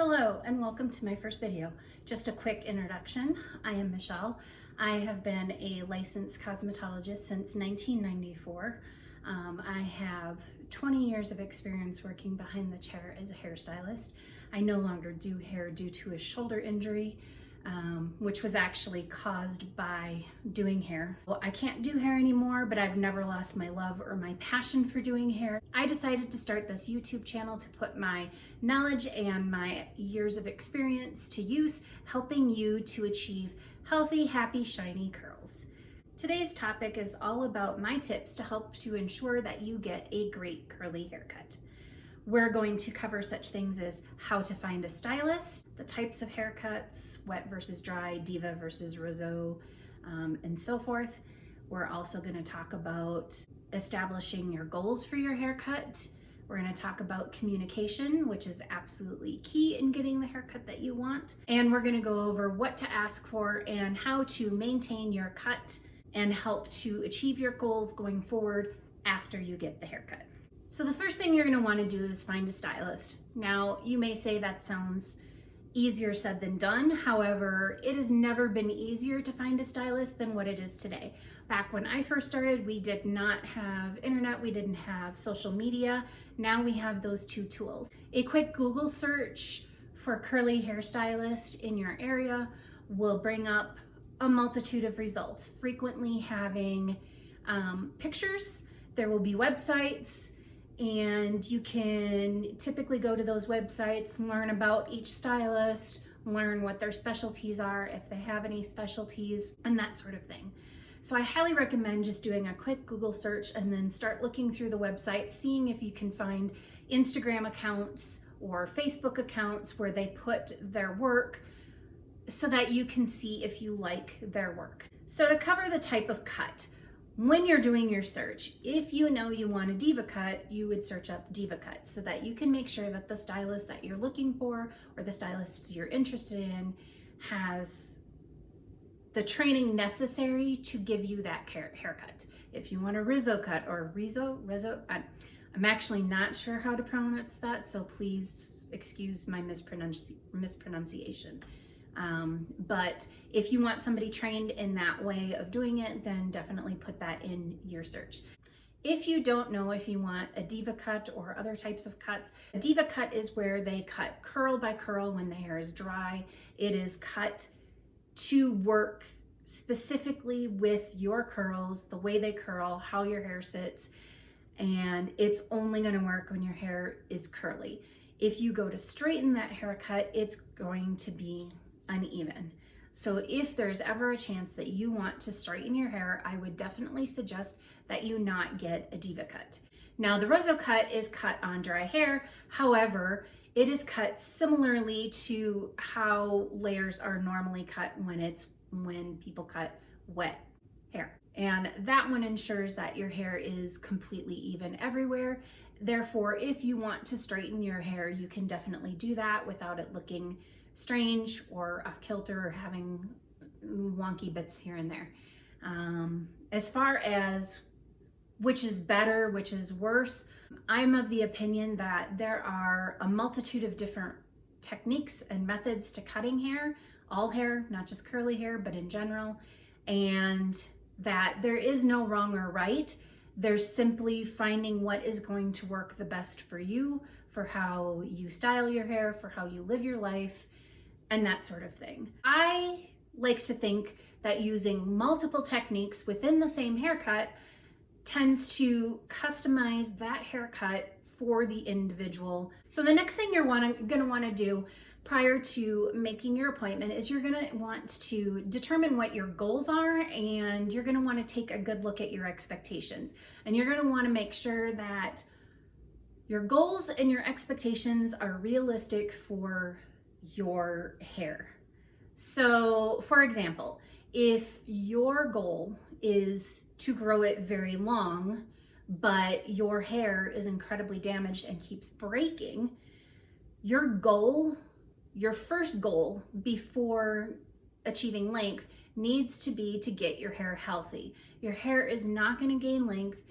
Hello and welcome to my first video. Just a quick introduction. I am Michelle. I have been a licensed cosmetologist since 1994. I have 20 years of experience working behind the chair as a hairstylist. I no longer do hair due to a shoulder injury, which was actually caused by doing hair. Well, I can't do hair anymore, but I've never lost my love or my passion for doing hair. I decided to start this YouTube channel to put my knowledge and my years of experience to use, helping you to achieve healthy, happy, shiny curls. Today's topic is all about my tips to help to ensure that you get a great curly haircut. We're going to cover such things as how to find a stylist, the types of haircuts, wet versus dry, diva versus roseau, and so forth. We're also going to talk about establishing your goals for your haircut. We're going to talk about communication, which is absolutely key in getting the haircut that you want. And we're going to go over what to ask for and how to maintain your cut and help to achieve your goals going forward after you get the haircut. So the first thing you're going to want to do is find a stylist. Now, you may say that sounds easier said than done. However, it has never been easier to find a stylist than what it is today. Back when I first started, we did not have internet, we didn't have social media. Now we have those two tools. A quick Google search for curly hairstylist in your area will bring up a multitude of results, frequently having pictures. There will be websites, and you can typically go to those websites, learn about each stylist, learn what their specialties are, if they have any specialties, and that sort of thing. So I highly recommend just doing a quick Google search and then start looking through the website, seeing if you can find Instagram accounts or Facebook accounts where they put their work so that you can see if you like their work. So to cover the type of cut, when you're doing your search, if you know you want a diva cut, you would search up diva cut so that you can make sure that the stylist that you're looking for or the stylist you're interested in has the training necessary to give you that haircut. If you want a Rizzo cut or Rizzo, I'm actually not sure how to pronounce that, so please excuse my mispronunciation. But if you want somebody trained in that way of doing it, then definitely put that in your search. If you don't know if you want a diva cut or other types of cuts, a diva cut is where they cut curl by curl when the hair is dry. It is cut to work specifically with your curls, the way they curl, how your hair sits, and it's only going to work when your hair is curly. If you go to straighten that haircut, it's going to be uneven. So if there's ever a chance that you want to straighten your hair, I would definitely suggest that you not get a diva cut. Now, the Rizzo cut is cut on dry hair. However, it is cut similarly to how layers are normally cut when people cut wet hair. And that one ensures that your hair is completely even everywhere. Therefore, if you want to straighten your hair, you can definitely do that without it looking strange or off kilter or having wonky bits here and there. As far as which is better, which is worse, I'm of the opinion that there are a multitude of different techniques and methods to cutting hair, all hair, not just curly hair, but in general, and that there is no wrong or right. There's simply finding what is going to work the best for you, for how you style your hair, for how you live your life, and that sort of thing. I like to think that using multiple techniques within the same haircut tends to customize that haircut for the individual. So the next thing you're gonna wanna do prior to making your appointment is you're gonna want to determine what your goals are, and you're gonna wanna take a good look at your expectations. And you're gonna wanna make sure that your goals and your expectations are realistic for your hair. So for example, if your goal is to grow it very long, but your hair is incredibly damaged and keeps breaking, your first goal before achieving length needs to be to get your hair healthy. Your hair is not going to gain length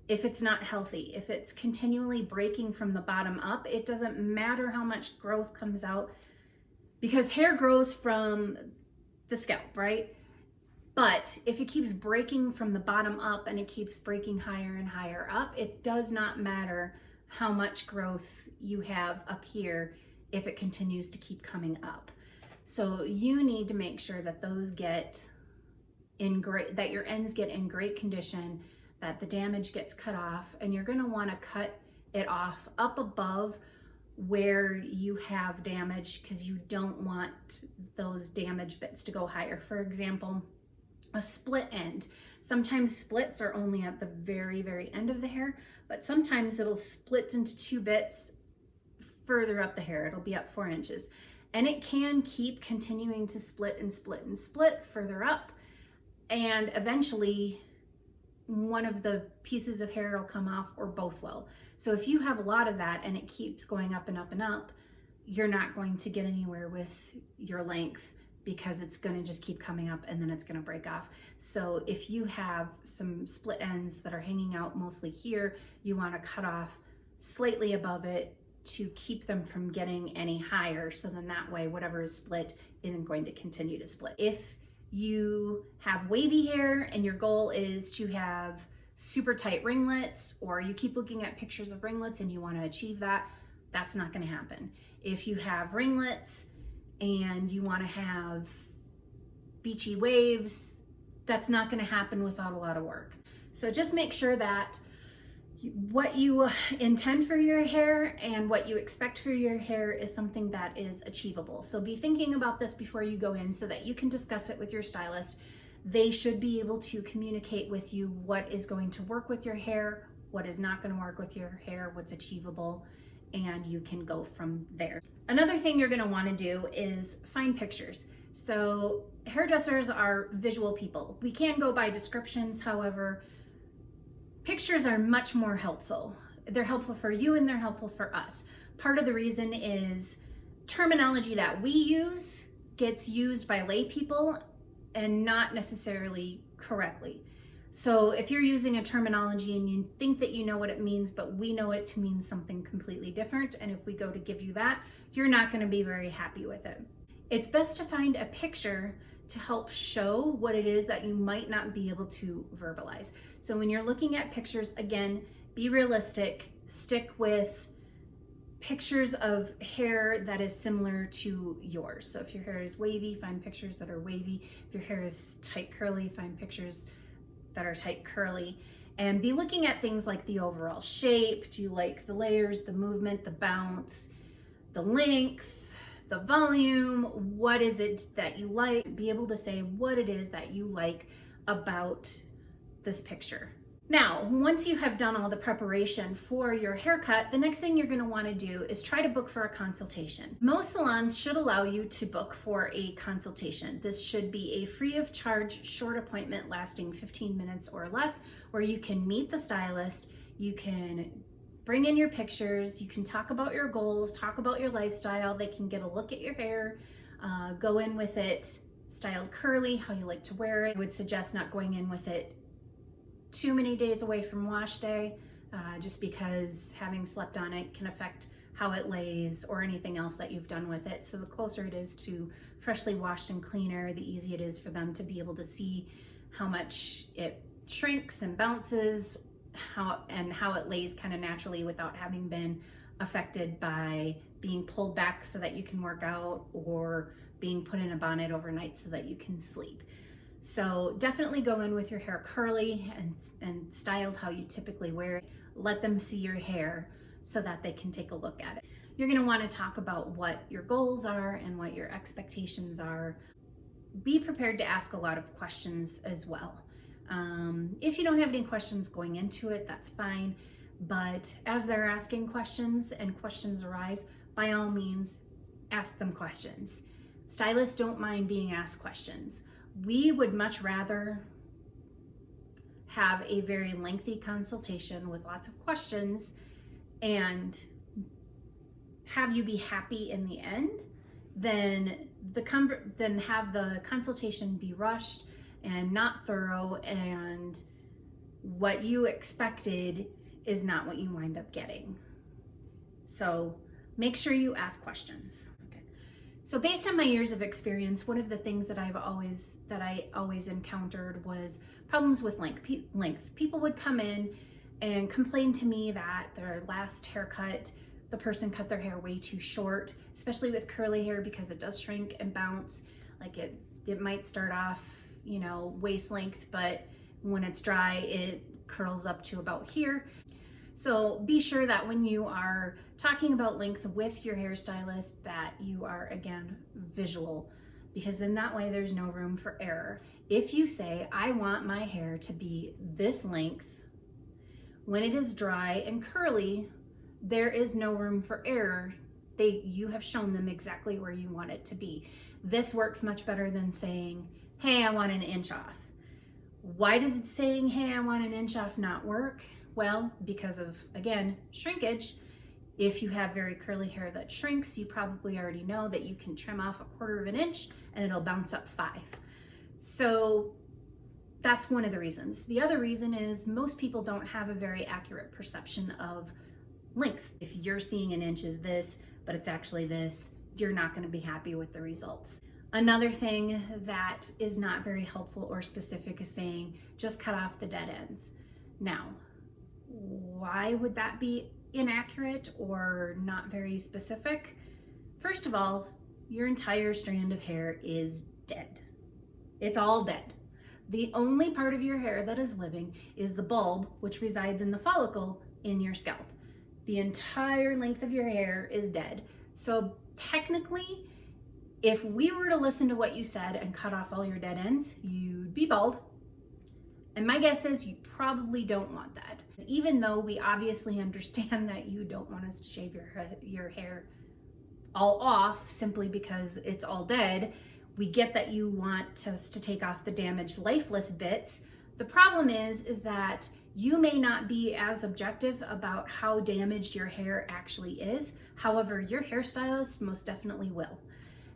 if it's not healthy, if it's continually breaking from the bottom up, it doesn't matter how much growth comes out, because hair grows from the scalp, right? But if it keeps breaking from the bottom up and it keeps breaking higher and higher up, it does not matter how much growth you have up here if it continues to keep coming up. So you need to make sure that those get in great, that your ends get in great condition, that the damage gets cut off, and you're going to want to cut it off up above where you have damage, because you don't want those damaged bits to go higher. For example, a split end. Sometimes splits are only at the very, very end of the hair, but sometimes it'll split into two bits further up the hair. It'll be up 4 inches, and it can keep continuing to split and split and split further up, and eventually one of the pieces of hair will come off, or both will. So if you have a lot of that and it keeps going up and up and up, you're not going to get anywhere with your length, because it's going to just keep coming up and then it's going to break off. So if you have some split ends that are hanging out mostly here, you want to cut off slightly above it to keep them from getting any higher. So then that way, whatever is split isn't going to continue to split. If you have wavy hair and your goal is to have super tight ringlets, or you keep looking at pictures of ringlets and you want to achieve that, that's not going to happen. If you have ringlets and you want to have beachy waves, that's not going to happen without a lot of work. So just make sure that what you intend for your hair and what you expect for your hair is something that is achievable. So be thinking about this before you go in, so that you can discuss it with your stylist. They should be able to communicate with you what is going to work with your hair, what is not going to work with your hair, what's achievable, and you can go from there. Another thing you're going to want to do is find pictures. So hairdressers are visual people. We can go by descriptions, however, pictures are much more helpful. They're helpful for you and they're helpful for us. Part of the reason is terminology that we use gets used by lay people and not necessarily correctly. So if you're using a terminology and you think that you know what it means, but we know it to mean something completely different, and if we go to give you that, you're not going to be very happy with it. It's best to find a picture to help show what it is that you might not be able to verbalize. So when you're looking at pictures, again, be realistic, stick with pictures of hair that is similar to yours. So if your hair is wavy, find pictures that are wavy. If your hair is tight curly, find pictures that are tight curly, and be looking at things like the overall shape. Do you like the layers, the movement, the bounce, the length, the volume? What is it that you like? Be able to say what it is that you like about this picture. Now, once you have done all the preparation for your haircut, the next thing you're going to want to do is try to book for a consultation. Most salons should allow you to book for a consultation. This should be a free of charge short appointment lasting 15 minutes or less, where you can meet the stylist, you can bring in your pictures, you can talk about your goals, talk about your lifestyle. They can get a look at your hair, go in with it styled curly, how you like to wear it. I would suggest not going in with it too many days away from wash day, just because having slept on it can affect how it lays or anything else that you've done with it. So the closer it is to freshly washed and cleaner, the easier it is for them to be able to see how much it shrinks and bounces, how it lays kind of naturally without having been affected by being pulled back so that you can work out, or being put in a bonnet overnight so that you can sleep. So definitely go in with your hair curly and styled how you typically wear it. Let them see your hair so that they can take a look at it. You're going to want to talk about what your goals are and what your expectations are. Be prepared to ask a lot of questions as well. If you don't have any questions going into it, that's fine. But as they're asking questions and questions arise, by all means, ask them questions. Stylists don't mind being asked questions. We would much rather have a very lengthy consultation with lots of questions and have you be happy in the end than have the consultation be rushed and not thorough and what you expected is not what you wind up getting. So make sure you ask questions. Okay. So based on my years of experience, one of the things that I always encountered was problems with length. People would come in and complain to me that their last haircut, the person cut their hair way too short, especially with curly hair, because it does shrink and bounce. Like it might start off, you know, waist length, but when it's dry, it curls up to about here. So be sure that when you are talking about length with your hairstylist, that you are, again, visual, because in that way there's no room for error. If you say, I want my hair to be this length, when it is dry and curly, there is no room for error. You have shown them exactly where you want it to be. This works much better than saying, hey, I want an inch off. Why does it saying, hey, I want an inch off not work? Well, because of, again, shrinkage. If you have very curly hair that shrinks, you probably already know that you can trim off 1/4 of an inch and it'll bounce up 5. So that's one of the reasons. The other reason is most people don't have a very accurate perception of length. If you're seeing an inch is this, but it's actually this, you're not going to be happy with the results. Another thing that is not very helpful or specific is saying, just cut off the dead ends. Now, why would that be inaccurate or not very specific? First of all, your entire strand of hair is dead. It's all dead. The only part of your hair that is living is the bulb, which resides in the follicle in your scalp. The entire length of your hair is dead. So technically, if we were to listen to what you said and cut off all your dead ends, you'd be bald. And my guess is you probably don't want that. Even though we obviously understand that you don't want us to shave your hair all off simply because it's all dead, we get that you want us to take off the damaged, lifeless bits. The problem is that you may not be as objective about how damaged your hair actually is. However, your hairstylist most definitely will.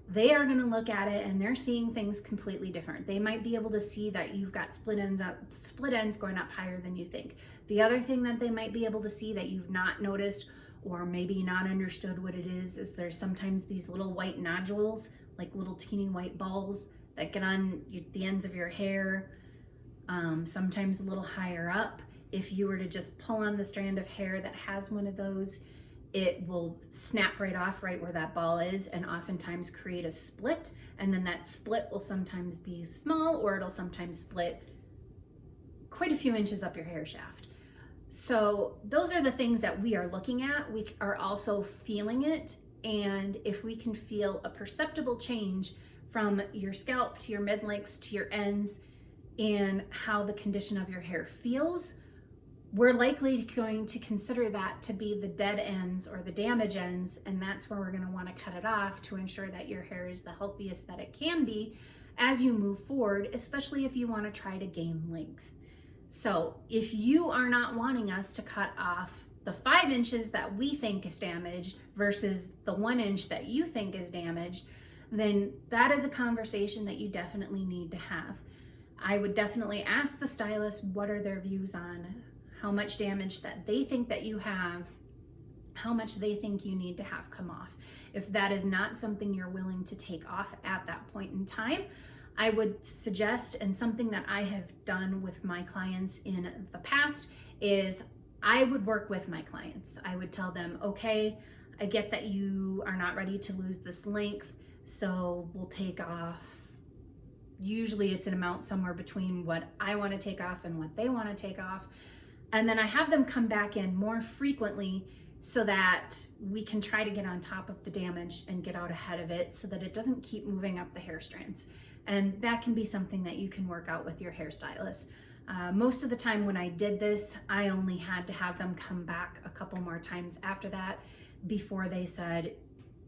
They are going to look at it and they're seeing things completely different. They might be able to see that you've got split ends going up higher than you think. The other thing that they might be able to see that you've not noticed or maybe not understood what it is there's sometimes these little white nodules, like little teeny white balls that get on the ends of your hair, sometimes a little higher up. If you were to just pull on the strand of hair that has one of those, it will snap right off right where that ball is and oftentimes create a split, and then that split will sometimes be small or it'll sometimes split quite a few inches up your hair shaft. So those are the things that we are looking at. We are also feeling it, and if we can feel a perceptible change from your scalp to your mid-lengths to your ends and how the condition of your hair feels, we're likely going to consider that to be the dead ends or the damage ends, and that's where we're going to want to cut it off to ensure that your hair is the healthiest that it can be as you move forward, especially if you want to try to gain length. So if you are not wanting us to cut off the 5 inches that we think is damaged versus the 1 inch that you think is damaged, then that is a conversation that you definitely need to have. I would definitely ask the stylist what are their views on how much damage that they think that you have, how much they think you need to have come off. If that is not something you're willing to take off at that point in time, I would suggest, and something that I have done with my clients in the past, is I would work with my clients. I would tell them, okay, I get that you are not ready to lose this length, so we'll take off. Usually it's an amount somewhere between what I want to take off and what they want to take off. And then I have them come back in more frequently so that we can try to get on top of the damage and get out ahead of it so that it doesn't keep moving up the hair strands. And that can be something that you can work out with your hairstylist. Most of the time when I did this, I only had to have them come back a couple more times after that before they said,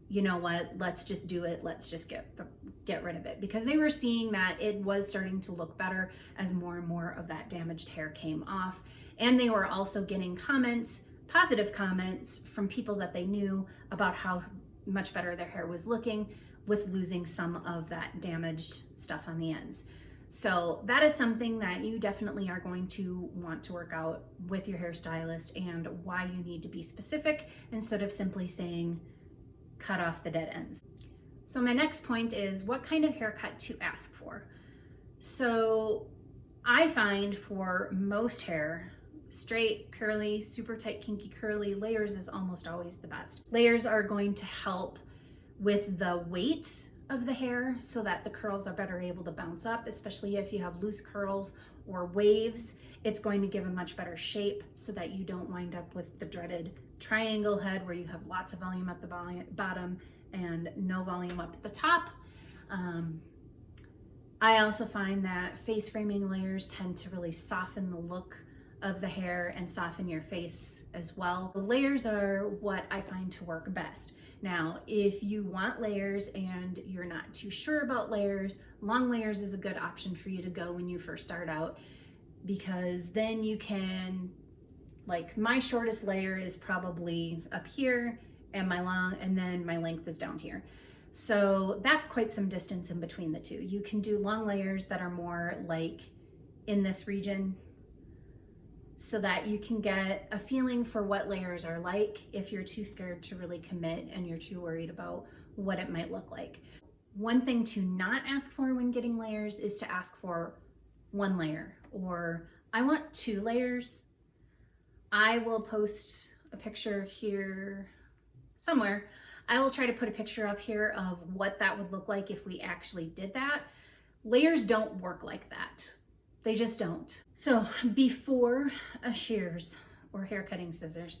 you know what, let's just do it. Let's just get rid of it, because they were seeing that it was starting to look better as more and more of that damaged hair came off. And they were also getting comments, positive comments from people that they knew about how much better their hair was looking with losing some of that damaged stuff on the ends. So that is something that you definitely are going to want to work out with your hairstylist, and why you need to be specific instead of simply saying cut off the dead ends. So my next point is what kind of haircut to ask for. So I find for most hair, straight, curly, super tight, kinky, curly, layers is almost always the best. Layers are going to help with the weight of the hair so that the curls are better able to bounce up, especially if you have loose curls or waves. It's going to give a much better shape so that you don't wind up with the dreaded triangle head where you have lots of volume at the bottom and no volume up at the top. I also find that face framing layers tend to really soften the look of the hair and soften your face as well. The layers are what I find to work best. Now, if you want layers and you're not too sure about layers, long layers is a good option for you to go when you first start out, because then you can, like my shortest layer is probably up here and then my length is down here. So that's quite some distance in between the two. You can do long layers that are more like in this region, so that you can get a feeling for what layers are like if you're too scared to really commit and you're too worried about what it might look like. One thing to not ask for when getting layers is to ask for one layer, or I want 2 layers. I will post a picture here somewhere. I will try to put a picture up here of what that would look like if we actually did that. Layers don't work like that. They just don't. So before a shears or hair cutting scissors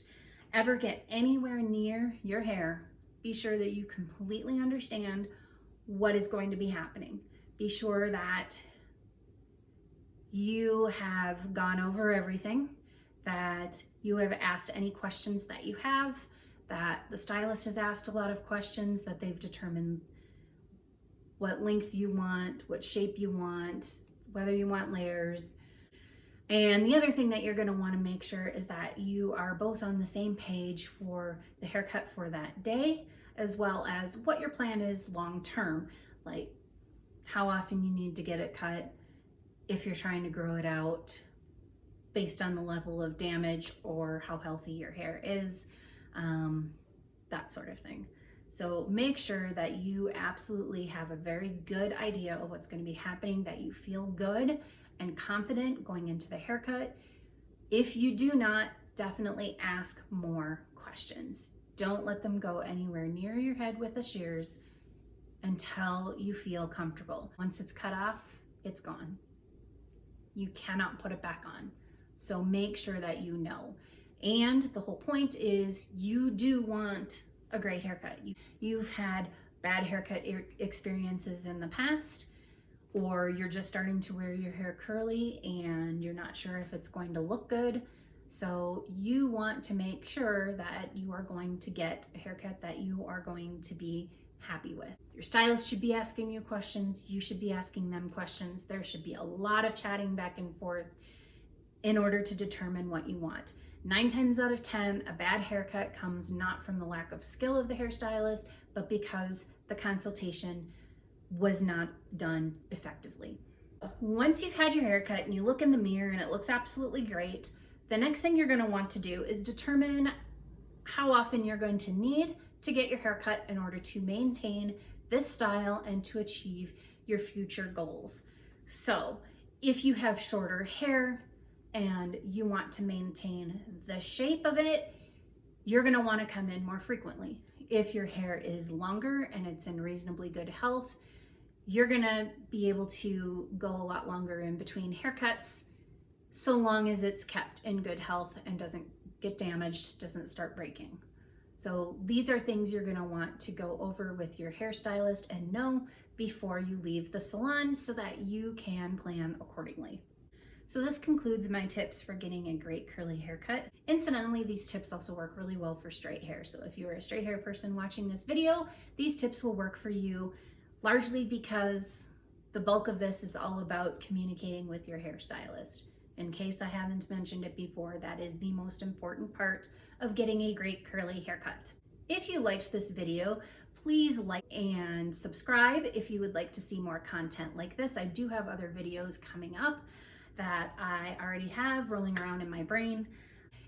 ever get anywhere near your hair, be sure that you completely understand what is going to be happening. Be sure that you have gone over everything, that you have asked any questions that you have, that the stylist has asked a lot of questions, that they've determined what length you want, what shape you want, whether you want layers. And the other thing that you're going to want to make sure is that you are both on the same page for the haircut for that day, as well as what your plan is long term, like how often you need to get it cut, if you're trying to grow it out based on the level of damage or how healthy your hair is, that sort of thing. So make sure that you absolutely have a very good idea of what's going to be happening, that you feel good and confident going into the haircut. If you do not, definitely ask more questions. Don't let them go anywhere near your head with the shears until you feel comfortable. Once it's cut off, it's gone. You cannot put it back on. So make sure that you know. And the whole point is you do want a great haircut. You've had bad haircut experiences in the past, or you're just starting to wear your hair curly and you're not sure if it's going to look good. So you want to make sure that you are going to get a haircut that you are going to be happy with. Your stylist should be asking you questions. You should be asking them questions. There should be a lot of chatting back and forth in order to determine what you want. 9 times out of 10, a bad haircut comes not from the lack of skill of the hairstylist, but because the consultation was not done effectively. Once you've had your haircut and you look in the mirror and it looks absolutely great, the next thing you're going to want to do is determine how often you're going to need to get your haircut in order to maintain this style and to achieve your future goals. So if you have shorter hair and you want to maintain the shape of it, you're going to want to come in more frequently. If your hair is longer and it's in reasonably good health, you're going to be able to go a lot longer in between haircuts, so long as it's kept in good health and doesn't get damaged, doesn't start breaking. So these are things you're going to want to go over with your hairstylist and know before you leave the salon so that you can plan accordingly. So this concludes my tips for getting a great curly haircut. Incidentally, these tips also work really well for straight hair. So if you are a straight hair person watching this video, these tips will work for you, largely because the bulk of this is all about communicating with your hairstylist. In case I haven't mentioned it before, that is the most important part of getting a great curly haircut. If you liked this video, Please like and subscribe if you would like to see more content like this. I do have other videos coming up that I already have rolling around in my brain.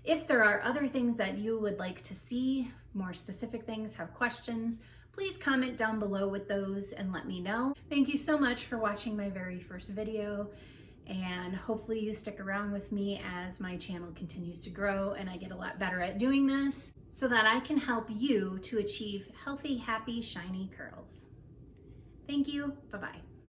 If there are other things that you would like to see, more specific things, have questions, please comment down below with those and let me know. Thank you so much for watching my very first video, and hopefully you stick around with me as my channel continues to grow and I get a lot better at doing this so that I can help you to achieve healthy, happy, shiny curls. Thank you. Bye-bye.